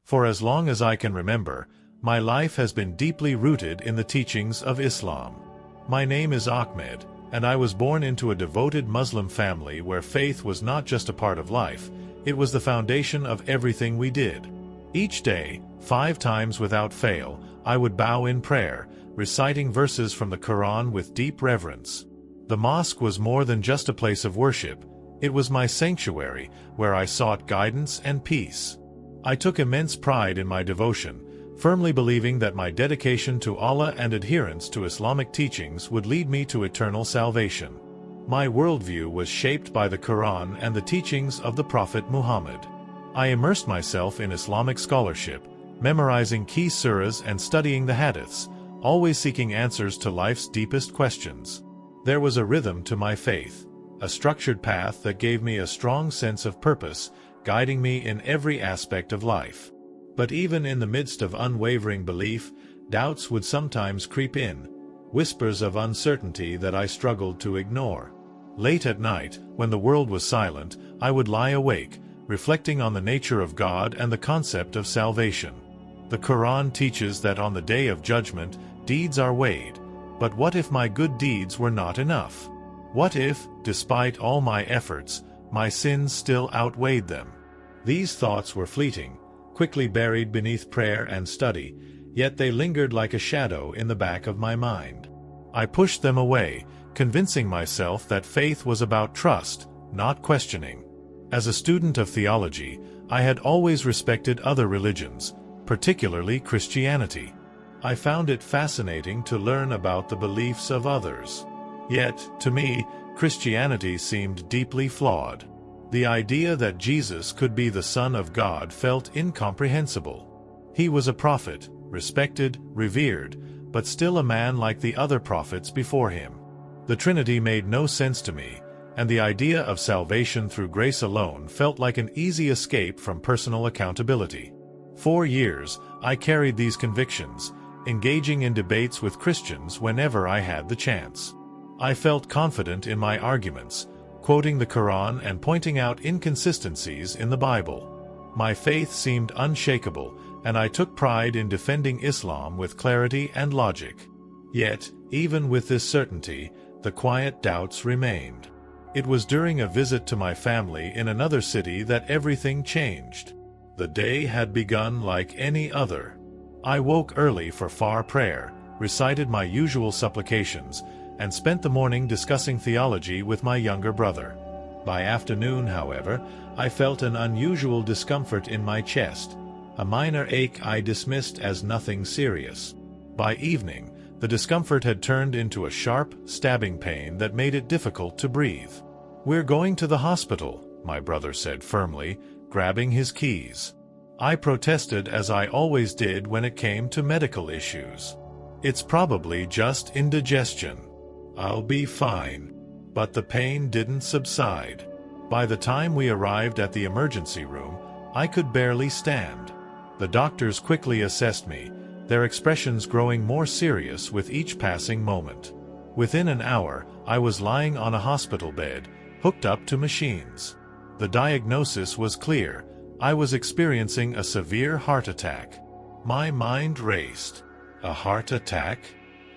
For as long as I can remember, my life has been deeply rooted in the teachings of Islam. My name is Ahmed, and I was born into a devoted Muslim family where faith was not just a part of life, it was the foundation of everything we did. Each day, 5 times without fail, I would bow in prayer, reciting verses from the Quran with deep reverence. The mosque was more than just a place of worship, it was my sanctuary, where I sought guidance and peace. I took immense pride in my devotion, firmly believing that my dedication to Allah and adherence to Islamic teachings would lead me to eternal salvation. My worldview was shaped by the Quran and the teachings of the Prophet Muhammad. I immersed myself in Islamic scholarship, memorizing key surahs and studying the hadiths, always seeking answers to life's deepest questions. There was a rhythm to my faith, a structured path that gave me a strong sense of purpose, guiding me in every aspect of life. But even in the midst of unwavering belief, doubts would sometimes creep in, whispers of uncertainty that I struggled to ignore. Late at night, when the world was silent, I would lie awake, reflecting on the nature of God and the concept of salvation. The Quran teaches that on the day of judgment, deeds are weighed. But what if my good deeds were not enough? What if, despite all my efforts, my sins still outweighed them? These thoughts were fleeting, quickly buried beneath prayer and study, yet they lingered like a shadow in the back of my mind. I pushed them away, convincing myself that faith was about trust, not questioning. As a student of theology, I had always respected other religions, particularly Christianity. I found it fascinating to learn about the beliefs of others. Yet, to me, Christianity seemed deeply flawed. The idea that Jesus could be the Son of God felt incomprehensible. He was a prophet, respected, revered, but still a man like the other prophets before him. The Trinity made no sense to me, and the idea of salvation through grace alone felt like an easy escape from personal accountability. For years, I carried these convictions, engaging in debates with Christians whenever I had the chance. I felt confident in my arguments, quoting the Quran and pointing out inconsistencies in the Bible. My faith seemed unshakable, and I took pride in defending Islam with clarity and logic. Yet, even with this certainty, the quiet doubts remained. It was during a visit to my family in another city that everything changed. The day had begun like any other. I woke early for far prayer, recited my usual supplications, and spent the morning discussing theology with my younger brother. By afternoon, however, I felt an unusual discomfort in my chest, a minor ache I dismissed as nothing serious. By evening, the discomfort had turned into a sharp, stabbing pain that made it difficult to breathe. "We're going to the hospital," my brother said firmly, grabbing his keys. I protested as I always did when it came to medical issues. "It's probably just indigestion. I'll be fine." But the pain didn't subside. By the time we arrived at the emergency room, I could barely stand. The doctors quickly assessed me, their expressions growing more serious with each passing moment. Within an hour, I was lying on a hospital bed, hooked up to machines. The diagnosis was clear. I was experiencing a severe heart attack. My mind raced. A heart attack?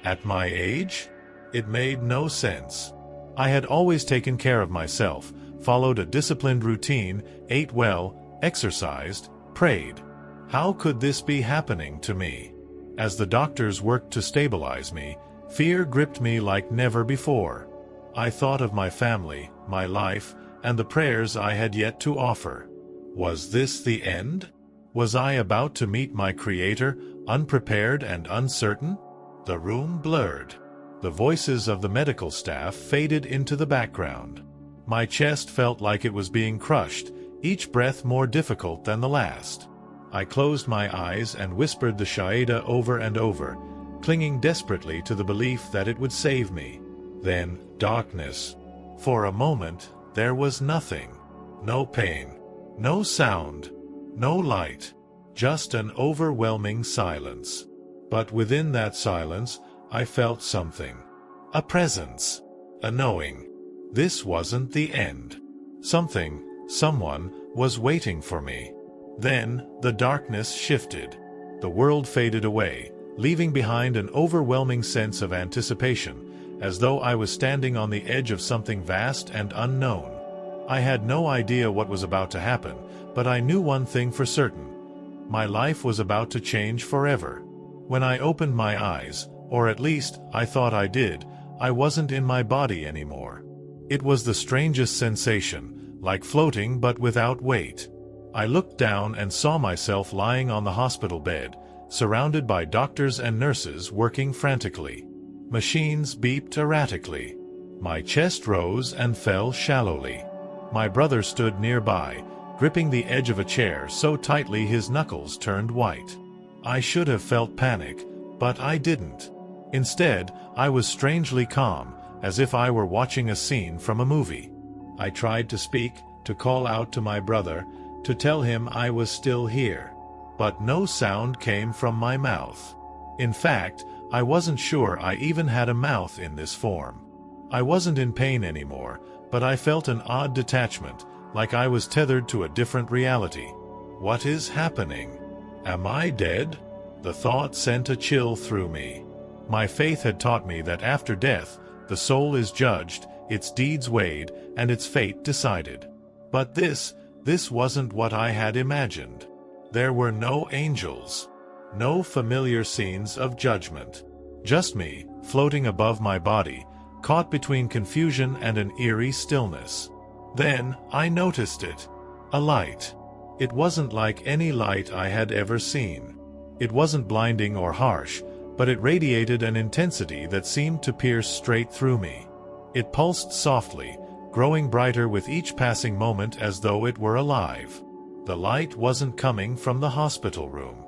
At my age? It made no sense. I had always taken care of myself, followed a disciplined routine, ate well, exercised, prayed. How could this be happening to me? As the doctors worked to stabilize me, fear gripped me like never before. I thought of my family, my life, and the prayers I had yet to offer. Was this the end? Was I about to meet my Creator, unprepared and uncertain? The room blurred. The voices of the medical staff faded into the background. My chest felt like it was being crushed, each breath more difficult than the last. I closed my eyes and whispered the Shahada over and over, clinging desperately to the belief that it would save me. Then, darkness. For a moment, there was nothing. No pain. No sound. No light. Just an overwhelming silence. But within that silence, I felt something. A presence. A knowing. This wasn't the end. Something, someone, was waiting for me. Then, the darkness shifted. The world faded away, leaving behind an overwhelming sense of anticipation, as though I was standing on the edge of something vast and unknown. I had no idea what was about to happen, but I knew one thing for certain. My life was about to change forever. When I opened my eyes, or at least I thought I did, I wasn't in my body anymore. It was the strangest sensation, like floating but without weight. I looked down and saw myself lying on the hospital bed, surrounded by doctors and nurses working frantically. Machines beeped erratically. My chest rose and fell shallowly. My brother stood nearby, gripping the edge of a chair so tightly his knuckles turned white. I should have felt panic, but I didn't. Instead, I was strangely calm, as if I were watching a scene from a movie. I tried to speak, to call out to my brother, to tell him I was still here. But no sound came from my mouth. In fact, I wasn't sure I even had a mouth in this form. I wasn't in pain anymore, but I felt an odd detachment, like I was tethered to a different reality. What is happening? Am I dead? The thought sent a chill through me. My faith had taught me that after death, the soul is judged, its deeds weighed, and its fate decided. But this wasn't what I had imagined. There were no angels. No familiar scenes of judgment. Just me, floating above my body, caught between confusion and an eerie stillness. Then, I noticed it. A light. It wasn't like any light I had ever seen. It wasn't blinding or harsh, but it radiated an intensity that seemed to pierce straight through me. It pulsed softly, growing brighter with each passing moment as though it were alive. The light wasn't coming from the hospital room.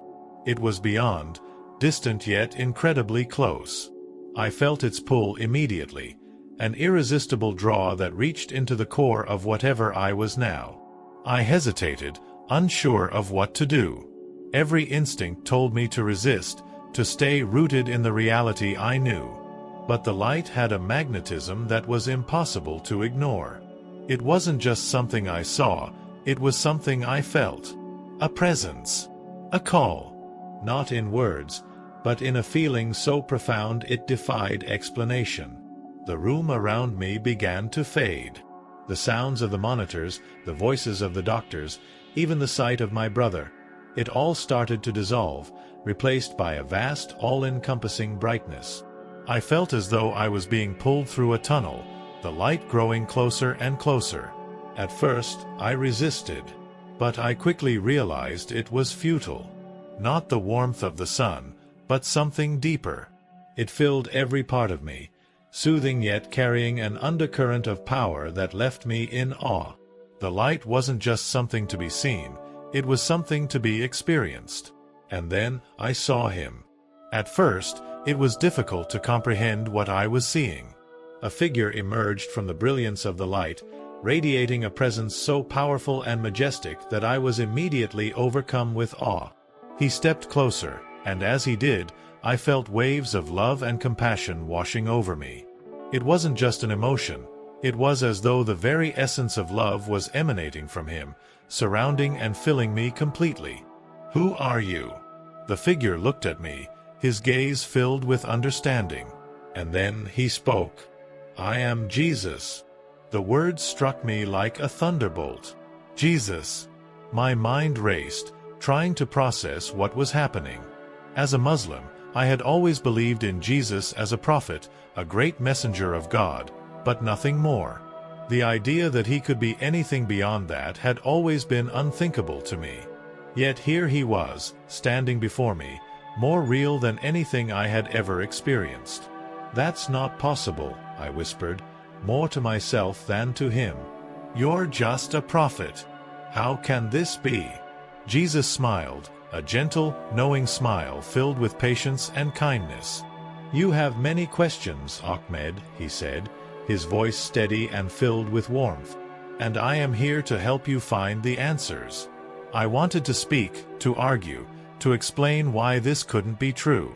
It was beyond, distant yet incredibly close. I felt its pull immediately, an irresistible draw that reached into the core of whatever I was now. I hesitated, unsure of what to do. Every instinct told me to resist, to stay rooted in the reality I knew. But the light had a magnetism that was impossible to ignore. It wasn't just something I saw, it was something I felt. A presence. A call. Not in words, but in a feeling so profound it defied explanation. The room around me began to fade. The sounds of the monitors, the voices of the doctors, even the sight of my brother. It all started to dissolve, replaced by a vast, all-encompassing brightness. I felt as though I was being pulled through a tunnel, the light growing closer and closer. At first, I resisted, but I quickly realized it was futile. Not the warmth of the sun, but something deeper. It filled every part of me, soothing yet carrying an undercurrent of power that left me in awe. The light wasn't just something to be seen, it was something to be experienced. And then I saw him. At first, it was difficult to comprehend what I was seeing. A figure emerged from the brilliance of the light, radiating a presence so powerful and majestic that I was immediately overcome with awe. He stepped closer, and as he did, I felt waves of love and compassion washing over me. It wasn't just an emotion, it was as though the very essence of love was emanating from him, surrounding and filling me completely. "Who are you?" The figure looked at me, his gaze filled with understanding. And then he spoke. "I am Jesus." The words struck me like a thunderbolt. Jesus. My mind raced, trying to process what was happening. As a Muslim, I had always believed in Jesus as a prophet, a great messenger of God, but nothing more. The idea that he could be anything beyond that had always been unthinkable to me. Yet here he was, standing before me, more real than anything I had ever experienced. "That's not possible," I whispered, more to myself than to him. "You're just a prophet. How can this be?" Jesus smiled, a gentle, knowing smile filled with patience and kindness. "You have many questions, Ahmed," he said, his voice steady and filled with warmth, "and I am here to help you find the answers." I wanted to speak, to argue, to explain why this couldn't be true.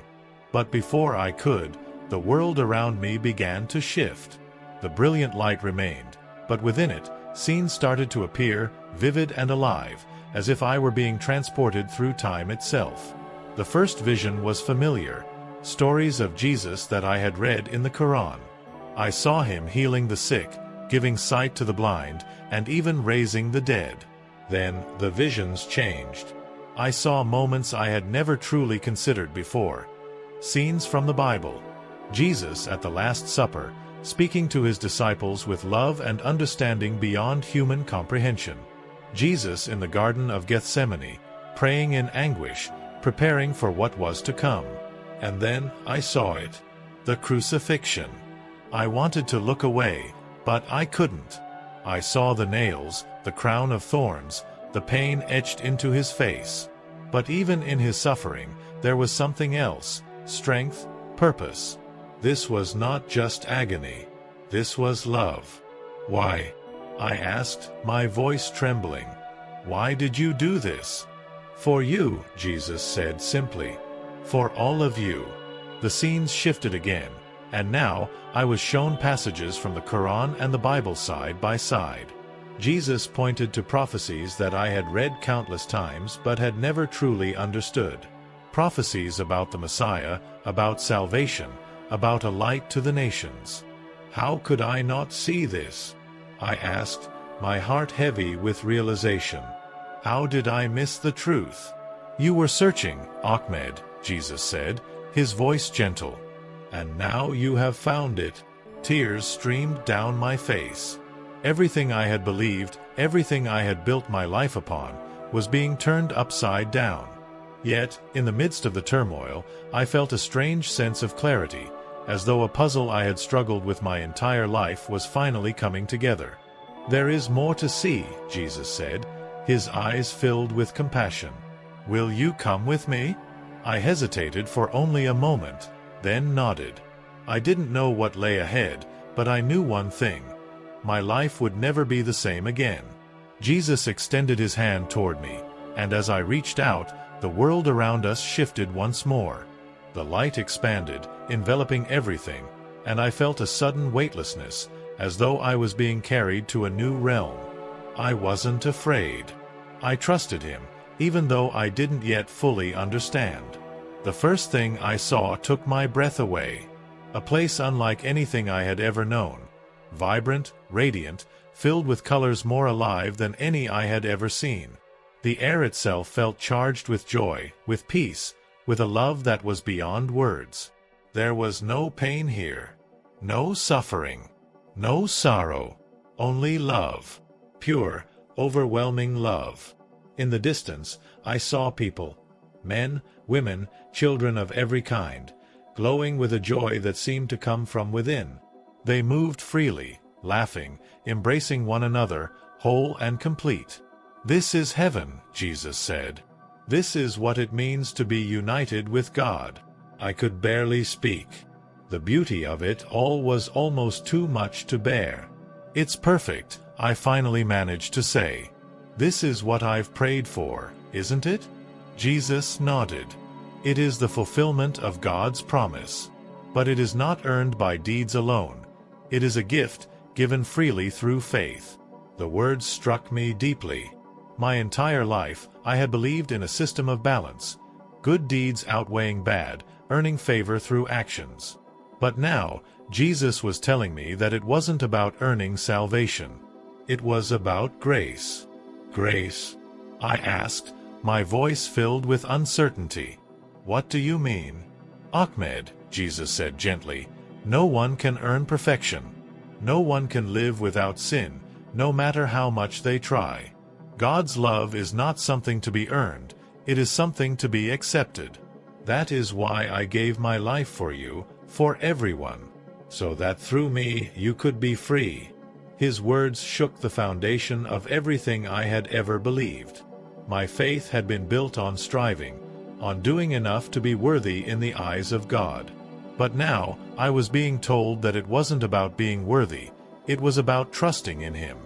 But before I could, the world around me began to shift. The brilliant light remained, but within it, scenes started to appear, vivid and alive, as if I were being transported through time itself. The first vision was familiar, stories of Jesus that I had read in the Quran. I saw him healing the sick, giving sight to the blind, and even raising the dead. Then the visions changed. I saw moments I had never truly considered before. Scenes from the Bible. Jesus at the Last Supper, speaking to his disciples with love and understanding beyond human comprehension. Jesus in the Garden of Gethsemane, praying in anguish, preparing for what was to come. And then I saw it. The crucifixion. I wanted to look away, but I couldn't. I saw the nails, the crown of thorns, the pain etched into his face. But even in his suffering, there was something else, strength, purpose. This was not just agony. This was love. Why? I asked, my voice trembling. Why did you do this? For you, Jesus said simply. For all of you. The scenes shifted again, and now I was shown passages from the Quran and the Bible side by side. Jesus pointed to prophecies that I had read countless times but had never truly understood. Prophecies about the Messiah, about salvation, about a light to the nations. How could I not see this? I asked, my heart heavy with realization. How did I miss the truth? You were searching, Ahmed, Jesus said, his voice gentle. And now you have found it. Tears streamed down my face. Everything I had believed, everything I had built my life upon, was being turned upside down. Yet, in the midst of the turmoil, I felt a strange sense of clarity, as though a puzzle I had struggled with my entire life was finally coming together. There is more to see, Jesus said, his eyes filled with compassion. Will you come with me? I hesitated for only a moment, then nodded. I didn't know what lay ahead, but I knew one thing. My life would never be the same again. Jesus extended his hand toward me, and as I reached out, the world around us shifted once more. The light expanded, enveloping everything, and I felt a sudden weightlessness, as though I was being carried to a new realm. I wasn't afraid. I trusted him, even though I didn't yet fully understand. The first thing I saw took my breath away. A place unlike anything I had ever known. Vibrant, radiant, filled with colors more alive than any I had ever seen. The air itself felt charged with joy, with peace, with a love that was beyond words. There was no pain here, no suffering, no sorrow, only love. Pure, overwhelming love. In the distance, I saw people, men, women, children of every kind, glowing with a joy that seemed to come from within. They moved freely, laughing, embracing one another, whole and complete. This is heaven, Jesus said. This is what it means to be united with God. I could barely speak. The beauty of it all was almost too much to bear. It's perfect, I finally managed to say. This is what I've prayed for, isn't it? Jesus nodded. It is the fulfillment of God's promise. But it is not earned by deeds alone. It is a gift, given freely through faith. The words struck me deeply. My entire life, I had believed in a system of balance. Good deeds outweighing bad, earning favor through actions. But now, Jesus was telling me that it wasn't about earning salvation. It was about grace. Grace? I asked, my voice filled with uncertainty. What do you mean? Ahmed, Jesus said gently, no one can earn perfection. No one can live without sin, no matter how much they try. God's love is not something to be earned, it is something to be accepted. That is why I gave my life for you, for everyone, so that through me you could be free. His words shook the foundation of everything I had ever believed. My faith had been built on striving, on doing enough to be worthy in the eyes of God. But now, I was being told that it wasn't about being worthy, it was about trusting in Him.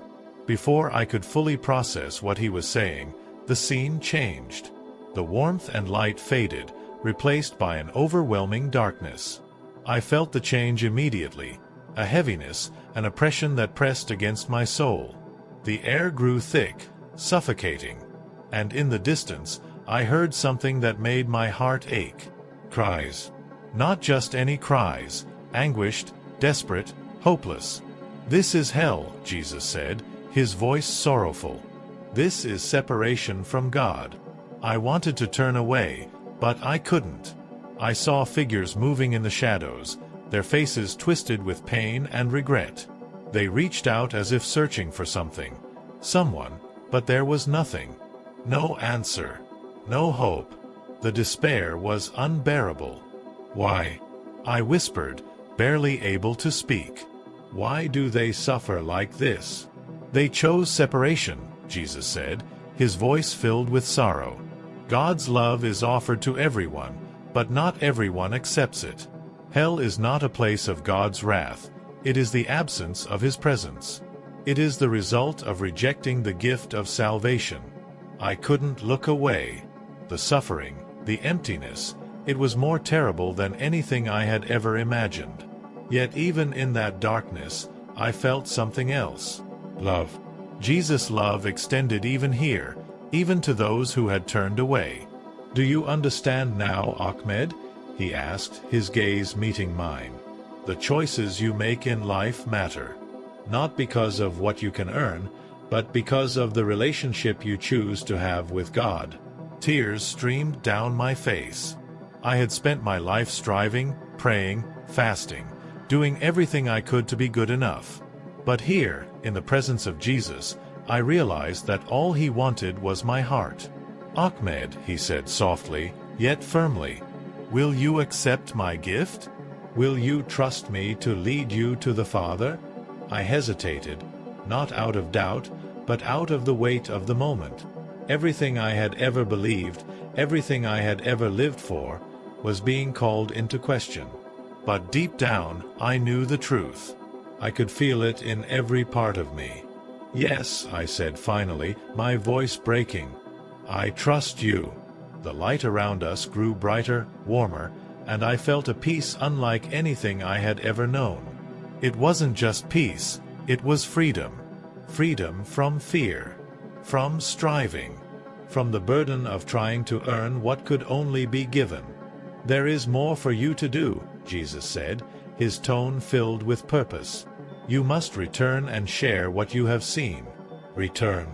Before I could fully process what He was saying, the scene changed. The warmth and light faded, replaced by an overwhelming darkness. I felt the change immediately, a heaviness, an oppression that pressed against my soul. The air grew thick, suffocating. and in the distance, I heard something that made my heart ache. Cries. Not just any cries, anguished, desperate, hopeless. "This is hell," Jesus said, his voice sorrowful. "This is separation from God." I wanted to turn away, but I couldn't. I saw figures moving in the shadows, their faces twisted with pain and regret. They reached out as if searching for something. Someone, but there was nothing. No answer. No hope. The despair was unbearable. "Why?" I whispered, barely able to speak. "Why do they suffer like this?" "They chose separation," Jesus said, his voice filled with sorrow. "God's love is offered to everyone, but not everyone accepts it. Hell is not a place of God's wrath. It is the absence of His presence. It is the result of rejecting the gift of salvation." I couldn't look away. The suffering, the emptiness, it was more terrible than anything I had ever imagined. Yet even in that darkness, I felt something else. Love. Jesus' love extended even here, even to those who had turned away. "Do you understand now, Ahmed?" he asked, his gaze meeting mine. "The choices you make in life matter. Not because of what you can earn, but because of the relationship you choose to have with God." Tears streamed down my face. I had spent my life striving, praying, fasting, doing everything I could to be good enough. But here, in the presence of Jesus, I realized that all He wanted was my heart. "Ahmed," he said softly, yet firmly, "will you accept my gift? Will you trust me to lead you to the Father?" I hesitated, not out of doubt, but out of the weight of the moment. Everything I had ever believed, everything I had ever lived for, was being called into question. But deep down, I knew the truth. I could feel it in every part of me. "Yes," I said finally, my voice breaking. "I trust you." The light around us grew brighter, warmer, and I felt a peace unlike anything I had ever known. It wasn't just peace, it was freedom. Freedom from fear, from striving, from the burden of trying to earn what could only be given. "There is more for you to do," Jesus said, his tone filled with purpose. "You must return and share what you have seen." Return.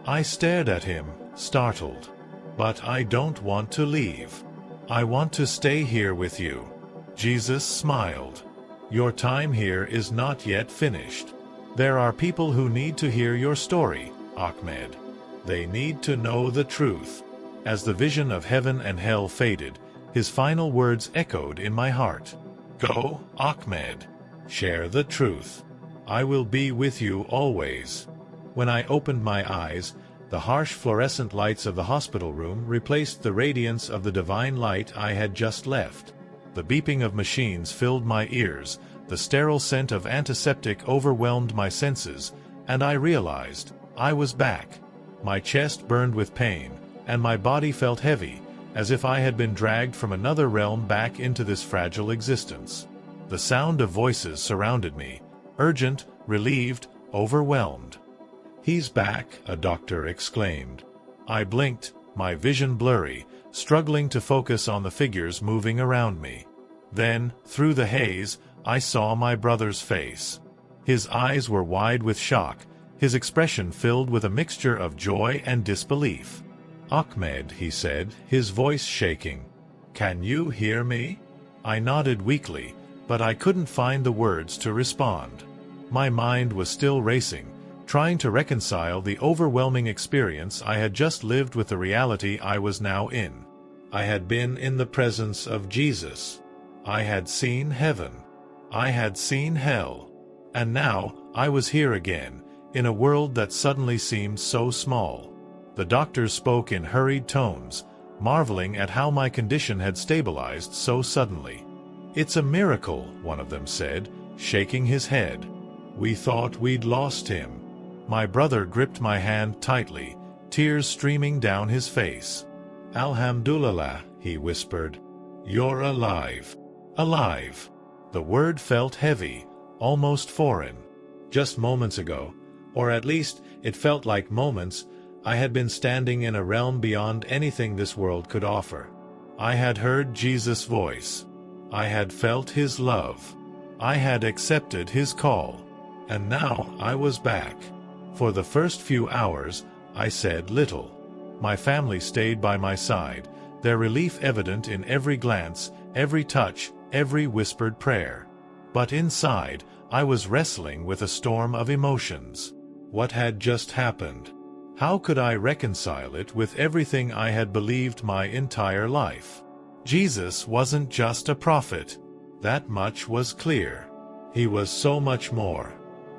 I stared at him, startled. "But I don't want to leave. I want to stay here with you." Jesus smiled. "Your time here is not yet finished. There are people who need to hear your story, Ahmed. They need to know the truth." As the vision of heaven and hell faded, his final words echoed in my heart. "Go, Ahmed. Share the truth. I will be with you always." When I opened my eyes, the harsh fluorescent lights of the hospital room replaced the radiance of the divine light I had just left. The beeping of machines filled my ears, the sterile scent of antiseptic overwhelmed my senses, and I realized I was back. My chest burned with pain, and my body felt heavy, as if I had been dragged from another realm back into this fragile existence. The sound of voices surrounded me, urgent, relieved, overwhelmed. "He's back," a doctor exclaimed. I blinked, my vision blurry, struggling to focus on the figures moving around me. Then, through the haze, I saw my brother's face. His eyes were wide with shock, his expression filled with a mixture of joy and disbelief. "Ahmed," he said, his voice shaking. "Can you hear me?" I nodded weakly, but I couldn't find the words to respond. My mind was still racing, trying to reconcile the overwhelming experience I had just lived with the reality I was now in. I had been in the presence of Jesus. I had seen heaven. I had seen hell. And now I was here again, in a world that suddenly seemed so small. The doctors spoke in hurried tones, marveling at how my condition had stabilized so suddenly. "It's a miracle," one of them said, shaking his head. "We thought we'd lost him." My brother gripped my hand tightly, tears streaming down his face. "Alhamdulillah," he whispered. "You're alive." Alive. The word felt heavy, almost foreign. Just moments ago, or at least it felt like moments, I had been standing in a realm beyond anything this world could offer. I had heard Jesus' voice. I had felt his love. I had accepted his call. And now I was back. For the first few hours, I said little. My family stayed by my side, their relief evident in every glance, every touch, every whispered prayer. But inside, I was wrestling with a storm of emotions. What had just happened? How could I reconcile it with everything I had believed my entire life? Jesus wasn't just a prophet. That much was clear. He was so much more.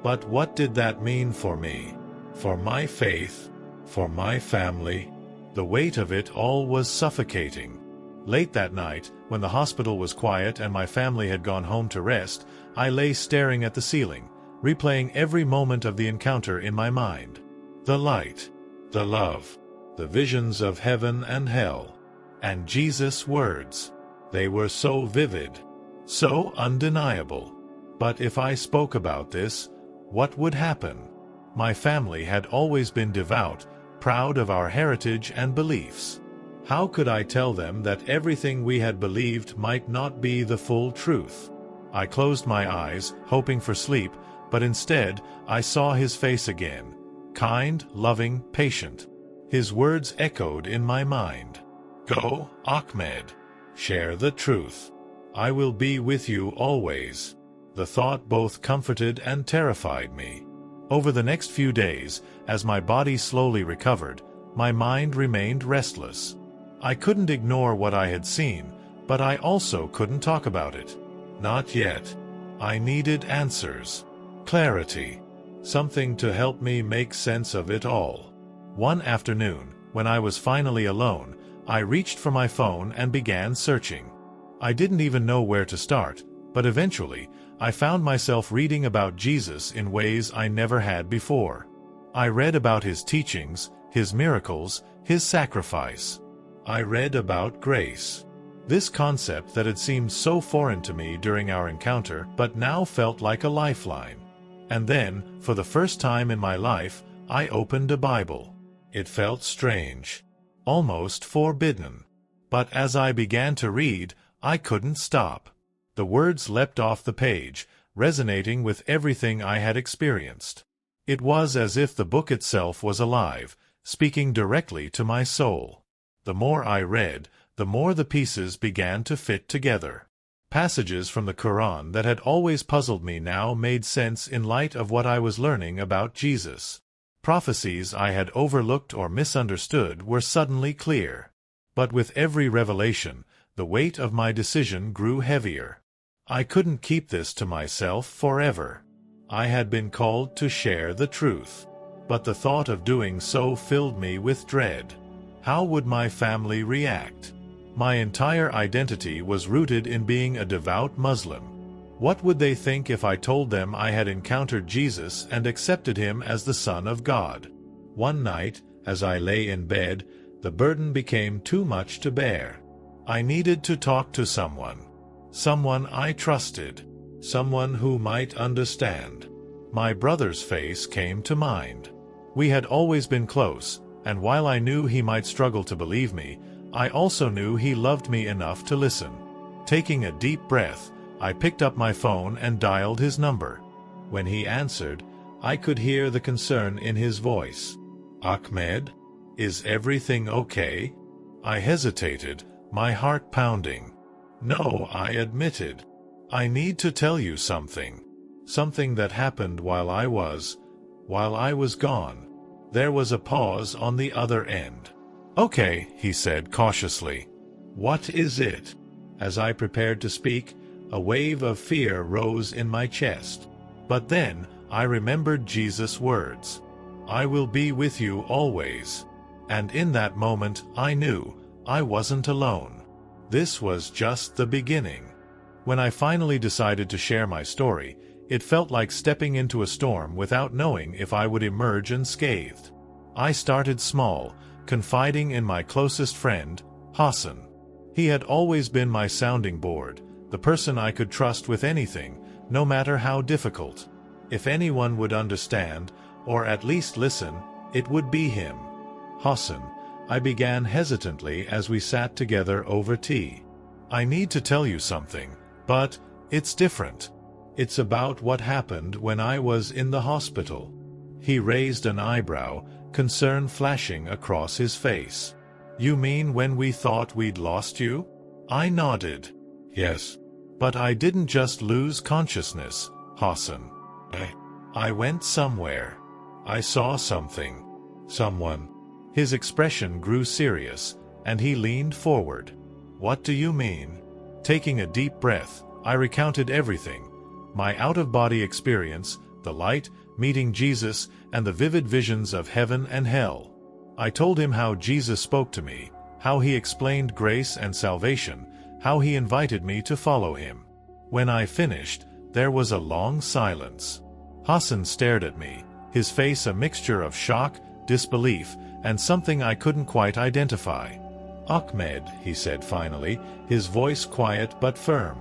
But what did that mean for me? For my faith? For my family? The weight of it all was suffocating. Late that night, when the hospital was quiet and my family had gone home to rest, I lay staring at the ceiling, replaying every moment of the encounter in my mind. The light, the love, the visions of heaven and hell, and Jesus' words. They were so vivid, so undeniable. But if I spoke about this, what would happen? My family had always been devout, proud of our heritage and beliefs. How could I tell them that everything we had believed might not be the full truth? I closed my eyes, hoping for sleep, but instead I saw his face again. Kind, loving, patient. His words echoed in my mind. Go, Ahmed. Share the truth. I will be with you always. The thought both comforted and terrified me. Over the next few days, as my body slowly recovered, my mind remained restless. I couldn't ignore what I had seen, but I also couldn't talk about it. Not yet. I needed answers. Clarity. Something to help me make sense of it all. One afternoon, when I was finally alone, I reached for my phone and began searching. I didn't even know where to start, but eventually, I found myself reading about Jesus in ways I never had before. I read about his teachings, his miracles, his sacrifice. I read about grace. This concept that had seemed so foreign to me during our encounter, but now felt like a lifeline. And then, for the first time in my life, I opened a Bible. It felt strange, almost forbidden. But as I began to read, I couldn't stop. The words leapt off the page, resonating with everything I had experienced. It was as if the book itself was alive, speaking directly to my soul. The more I read, the more the pieces began to fit together. Passages from the Quran that had always puzzled me now made sense in light of what I was learning about Jesus. Prophecies I had overlooked or misunderstood were suddenly clear. But with every revelation, the weight of my decision grew heavier. I couldn't keep this to myself forever. I had been called to share the truth. But the thought of doing so filled me with dread. How would my family react? My entire identity was rooted in being a devout Muslim. What would they think if I told them I had encountered Jesus and accepted him as the Son of God? One night, as I lay in bed, the burden became too much to bear. I needed to talk to someone. Someone I trusted. Someone who might understand. My brother's face came to mind. We had always been close, and while I knew he might struggle to believe me, I also knew he loved me enough to listen. Taking a deep breath, I picked up my phone and dialed his number. When he answered, I could hear the concern in his voice. Ahmed, is everything okay? I hesitated, my heart pounding. No, I admitted. I need to tell you something. Something that happened while I was gone. There was a pause on the other end. Okay, he said cautiously. What is it? As I prepared to speak, a wave of fear rose in my chest. But then, I remembered Jesus' words. I will be with you always. And in that moment, I knew I wasn't alone. This was just the beginning. When I finally decided to share my story, it felt like stepping into a storm without knowing if I would emerge unscathed. I started small, confiding in my closest friend, Hassan. He had always been my sounding board, the person I could trust with anything, no matter how difficult. If anyone would understand, or at least listen, it would be him. Hassan, I began hesitantly as we sat together over tea. I need to tell you something, but it's different. It's about what happened when I was in the hospital. He raised an eyebrow, concern flashing across his face. You mean when we thought we'd lost you? I nodded. Yes. But I didn't just lose consciousness, Hassan. I went somewhere. I saw something. Someone. His expression grew serious, and he leaned forward. What do you mean? Taking a deep breath, I recounted everything. My out-of-body experience, the light, meeting Jesus, and the vivid visions of heaven and hell. I told him how Jesus spoke to me, how he explained grace and salvation, how he invited me to follow him. When I finished, there was a long silence. Hassan stared at me, his face a mixture of shock, disbelief, and something I couldn't quite identify. Ahmed, he said finally, his voice quiet but firm.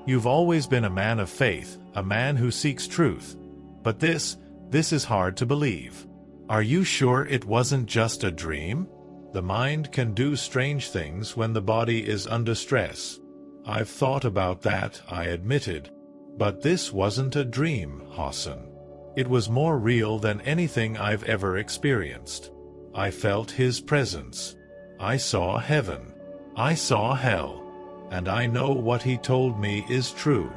You've always been a man of faith, a man who seeks truth. But this is hard to believe. Are you sure it wasn't just a dream? The mind can do strange things when the body is under stress. I've thought about that, I admitted. But this wasn't a dream, Hassan. It was more real than anything I've ever experienced. I felt his presence. I saw heaven. I saw hell. And I know what he told me is true.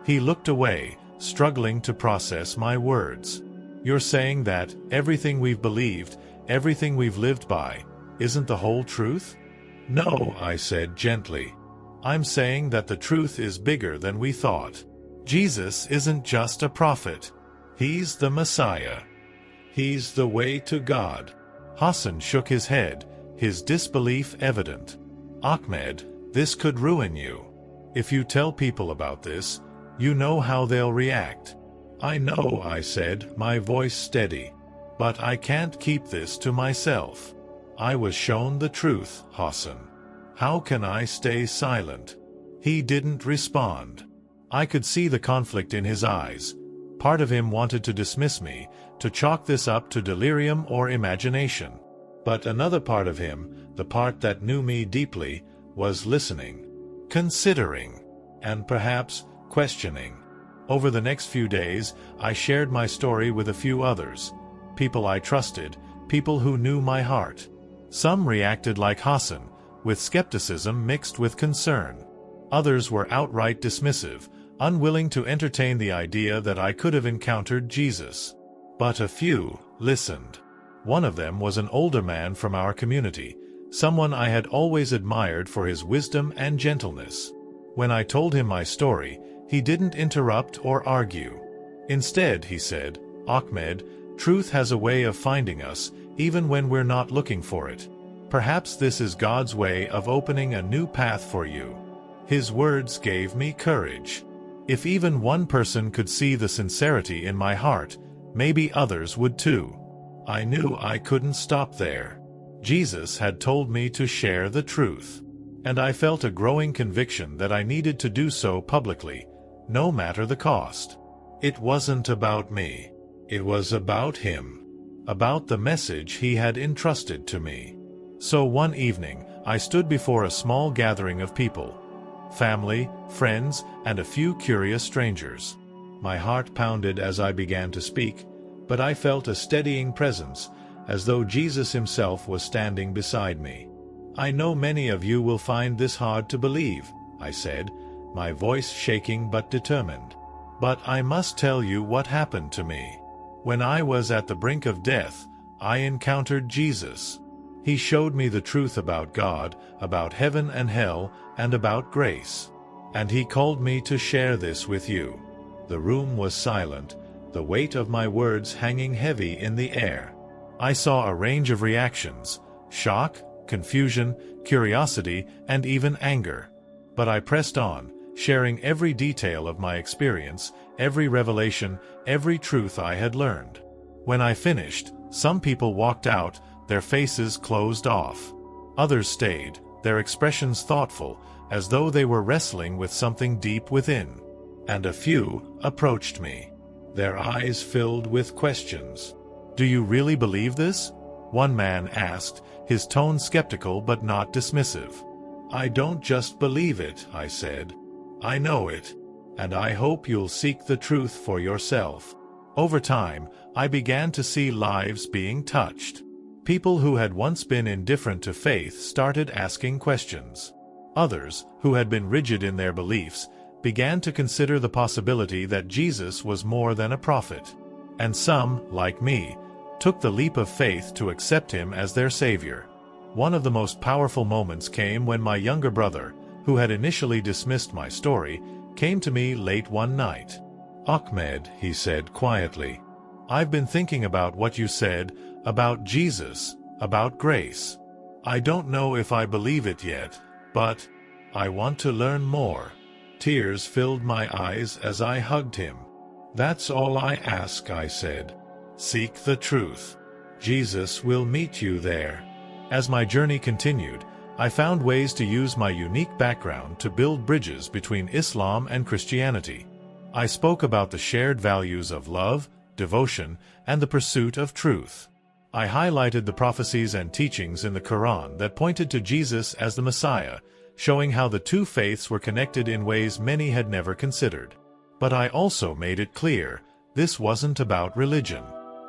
He looked away, struggling to process my words. You're saying that everything we've believed, everything we've lived by, isn't the whole truth? No, I said gently. I'm saying that the truth is bigger than we thought. Jesus isn't just a prophet. He's the Messiah. He's the way to God. Hassan shook his head, his disbelief evident. Ahmed, this could ruin you. If you tell people about this, you know how they'll react. I know, I said, my voice steady. But I can't keep this to myself. I was shown the truth, Hassan. How can I stay silent? He didn't respond. I could see the conflict in his eyes. Part of him wanted to dismiss me, to chalk this up to delirium or imagination. But another part of him, the part that knew me deeply, was listening, considering, and perhaps questioning. Over the next few days, I shared my story with a few others, people I trusted, people who knew my heart. Some reacted like Hassan, with skepticism mixed with concern. Others were outright dismissive, unwilling to entertain the idea that I could have encountered Jesus. But a few listened. One of them was an older man from our community, someone I had always admired for his wisdom and gentleness. When I told him my story, he didn't interrupt or argue. Instead, he said, Ahmed, truth has a way of finding us, even when we're not looking for it. Perhaps this is God's way of opening a new path for you. His words gave me courage. If even one person could see the sincerity in my heart, maybe others would too. I knew I couldn't stop there. Jesus had told me to share the truth. And I felt a growing conviction that I needed to do so publicly, no matter the cost. It wasn't about me. It was about him. About the message he had entrusted to me. So one evening, I stood before a small gathering of people. Family, friends, and a few curious strangers. My heart pounded as I began to speak, but I felt a steadying presence, as though Jesus himself was standing beside me. I know many of you will find this hard to believe, I said, my voice shaking but determined. But I must tell you what happened to me. When I was at the brink of death, I encountered Jesus. He showed me the truth about God, about heaven and hell, and about grace. And he called me to share this with you. The room was silent, the weight of my words hanging heavy in the air. I saw a range of reactions: shock, confusion, curiosity, and even anger. But I pressed on, sharing every detail of my experience, every revelation, every truth I had learned. When I finished, some people walked out, their faces closed off. Others stayed, their expressions thoughtful, as though they were wrestling with something deep within. And a few approached me, their eyes filled with questions. Do you really believe this? one man asked, his tone skeptical but not dismissive. "I don't just believe it," I said. "I know it. And I hope you'll seek the truth for yourself." Over time, I began to see lives being touched. People who had once been indifferent to faith started asking questions. Others, who had been rigid in their beliefs, began to consider the possibility that Jesus was more than a prophet. And some, like me, took the leap of faith to accept him as their savior. One of the most powerful moments came when my younger brother, who had initially dismissed my story, came to me late one night. "Ahmed," he said quietly, "I've been thinking about what you said, about Jesus, about grace. I don't know if I believe it yet, but I want to learn more." Tears filled my eyes as I hugged him. "That's all I ask," I said. "Seek the truth. Jesus will meet you there." As my journey continued, I found ways to use my unique background to build bridges between Islam and Christianity. I spoke about the shared values of love, devotion, and the pursuit of truth. I highlighted the prophecies and teachings in the Quran that pointed to Jesus as the Messiah, showing how the two faiths were connected in ways many had never considered. But I also made it clear, this wasn't about religion.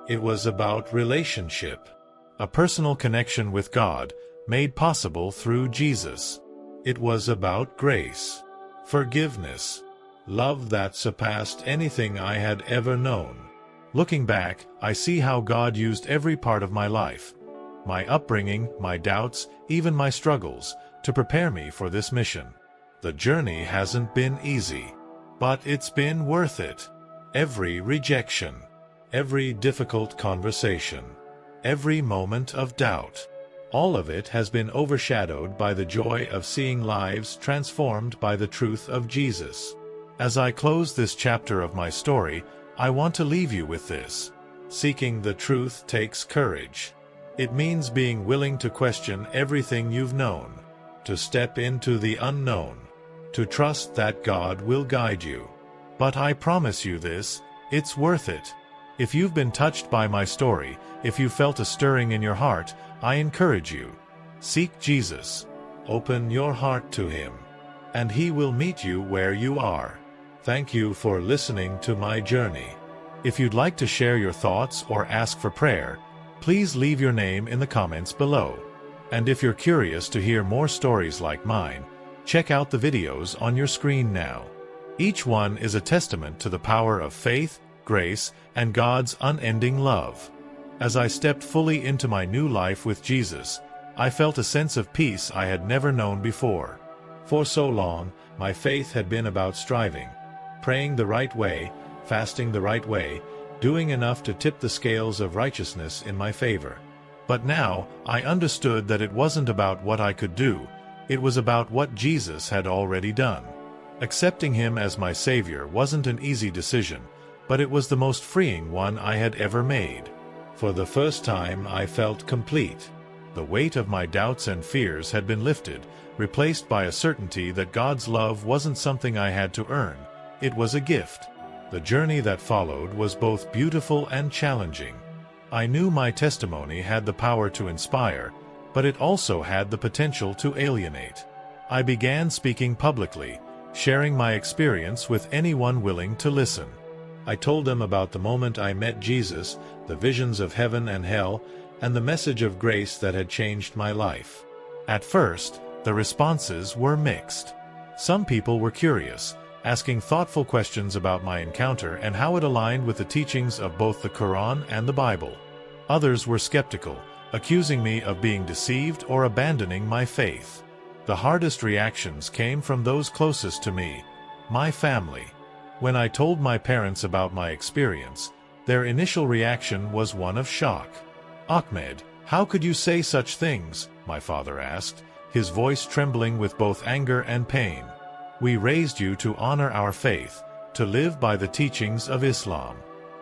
It was about relationship. A personal connection with God, made possible through Jesus. It was about grace, forgiveness, love that surpassed anything I had ever known. Looking back, I see how God used every part of my life, my upbringing, my doubts, even my struggles, to prepare me for this mission. The journey hasn't been easy, but it's been worth it. Every rejection, every difficult conversation, every moment of doubt, all of it has been overshadowed by the joy of seeing lives transformed by the truth of Jesus. As I close this chapter of my story, I want to leave you with this. Seeking the truth takes courage. It means being willing to question everything you've known, to step into the unknown, to trust that God will guide you. But I promise you this, it's worth it. If you've been touched by my story, if you felt a stirring in your heart, I encourage you. Seek Jesus. Open your heart to him, and he will meet you where you are. Thank you for listening to my journey. If you'd like to share your thoughts or ask for prayer, please leave your name in the comments below. And if you're curious to hear more stories like mine, check out the videos on your screen now. Each one is a testament to the power of faith, grace, and God's unending love. As I stepped fully into my new life with Jesus, I felt a sense of peace I had never known before. For so long, my faith had been about striving, praying the right way, fasting the right way, doing enough to tip the scales of righteousness in my favor. But now, I understood that it wasn't about what I could do, it was about what Jesus had already done. Accepting him as my Savior wasn't an easy decision, but it was the most freeing one I had ever made. For the first time, I felt complete. The weight of my doubts and fears had been lifted, replaced by a certainty that God's love wasn't something I had to earn, it was a gift. The journey that followed was both beautiful and challenging. I knew my testimony had the power to inspire, but it also had the potential to alienate. I began speaking publicly, sharing my experience with anyone willing to listen. I told them about the moment I met Jesus, the visions of heaven and hell, and the message of grace that had changed my life. At first, the responses were mixed. Some people were curious, asking thoughtful questions about my encounter and how it aligned with the teachings of both the Quran and the Bible. Others were skeptical, accusing me of being deceived or abandoning my faith. The hardest reactions came from those closest to me, my family. When I told my parents about my experience, their initial reaction was one of shock. "Ahmed, how could you say such things?" my father asked, his voice trembling with both anger and pain. "We raised you to honor our faith, to live by the teachings of Islam.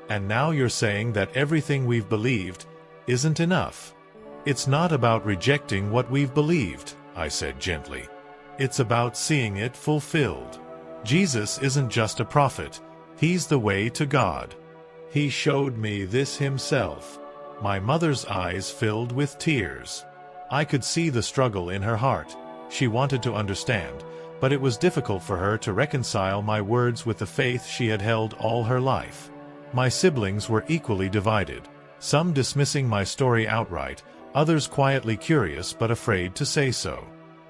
And now you're saying that everything we've believed isn't enough." "It's not about rejecting what we've believed," I said gently. "It's about seeing it fulfilled. Jesus isn't just a prophet, he's the way to God. He showed me this himself. My mother's eyes filled with tears. I could see the struggle in her heart. She wanted to understand, but it was difficult for her to reconcile my words with the faith she had held all her life. My siblings were equally divided, some dismissing my story outright, others quietly curious but afraid to say so.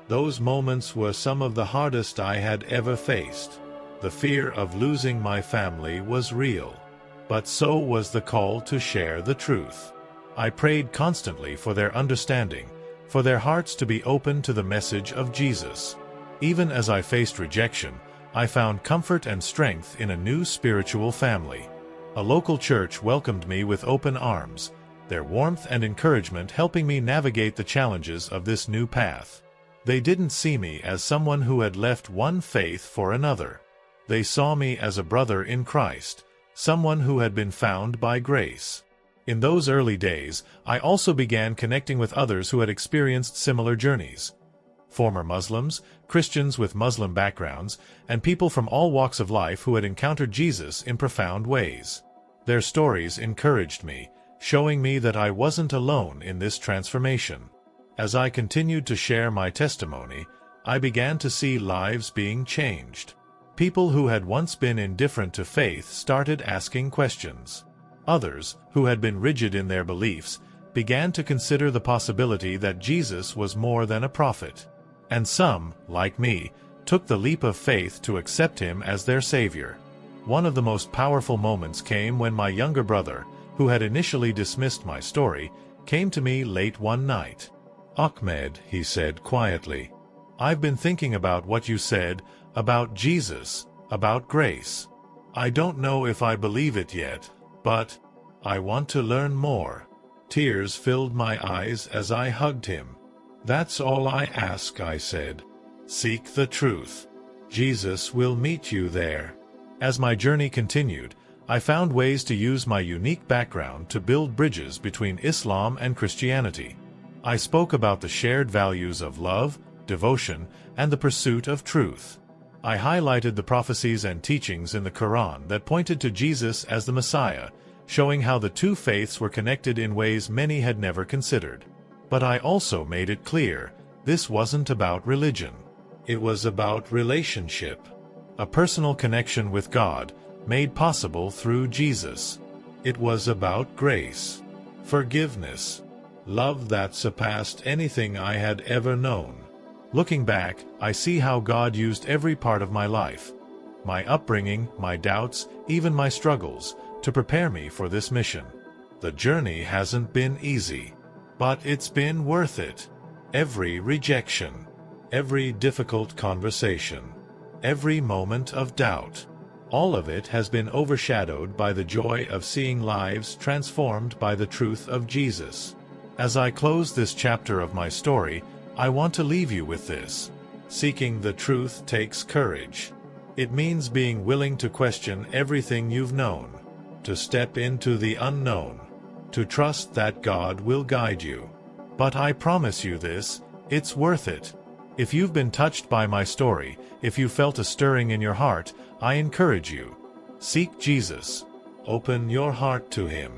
Those moments were some of the hardest I had ever faced. The fear of losing my family was real, but so was the call to share the truth. I prayed constantly for their understanding, for their hearts to be open to the message of Jesus. Even as I faced rejection, I found comfort and strength in a new spiritual family. A local church welcomed me with open arms, their warmth and encouragement helping me navigate the challenges of this new path. They didn't see me as someone who had left one faith for another. They saw me as a brother in Christ, someone who had been found by grace. In those early days, I also began connecting with others who had experienced similar journeys. Former Muslims, Christians with Muslim backgrounds, and people from all walks of life who had encountered Jesus in profound ways. Their stories encouraged me, showing me that I wasn't alone in this transformation. As I continued to share my testimony, I began to see lives being changed. People who had once been indifferent to faith started asking questions. Others, who had been rigid in their beliefs, began to consider the possibility that Jesus was more than a prophet. And some, like me, took the leap of faith to accept him as their Savior. One of the most powerful moments came when my younger brother, who had initially dismissed my story, came to me late one night. "Ahmed," he said quietly, "I've been thinking about what you said, about Jesus, about grace. I don't know if I believe it yet, but I want to learn more." Tears filled my eyes as I hugged him. "That's all I ask," I said. "Seek the truth. Jesus will meet you there." As my journey continued, I found ways to use my unique background to build bridges between Islam and Christianity. I spoke about the shared values of love, devotion, and the pursuit of truth. I highlighted the prophecies and teachings in the Quran that pointed to Jesus as the Messiah, showing how the two faiths were connected in ways many had never considered. But I also made it clear, this wasn't about religion. It was about relationship. A personal connection with God, made possible through Jesus. It was about grace, forgiveness, love that surpassed anything I had ever known. Looking back, I see how God used every part of my life, my upbringing, my doubts, even my struggles, to prepare me for this mission. The journey hasn't been easy, but it's been worth it. Every rejection, every difficult conversation, every moment of doubt, all of it has been overshadowed by the joy of seeing lives transformed by the truth of Jesus. As I close this chapter of my story, I want to leave you with this. Seeking the truth takes courage. It means being willing to question everything you've known, to step into the unknown, to trust that God will guide you. But I promise you this, it's worth it. If you've been touched by my story, if you felt a stirring in your heart, I encourage you. Seek Jesus. Open your heart to him,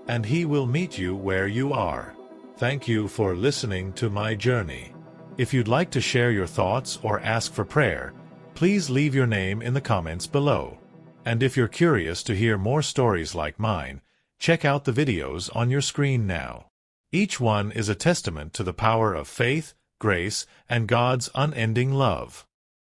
and he will meet you where you are. Thank you for listening to my journey. If you'd like to share your thoughts or ask for prayer, please leave your name in the comments below. And if you're curious to hear more stories like mine, check out the videos on your screen now. Each one is a testament to the power of faith, grace, and God's unending love.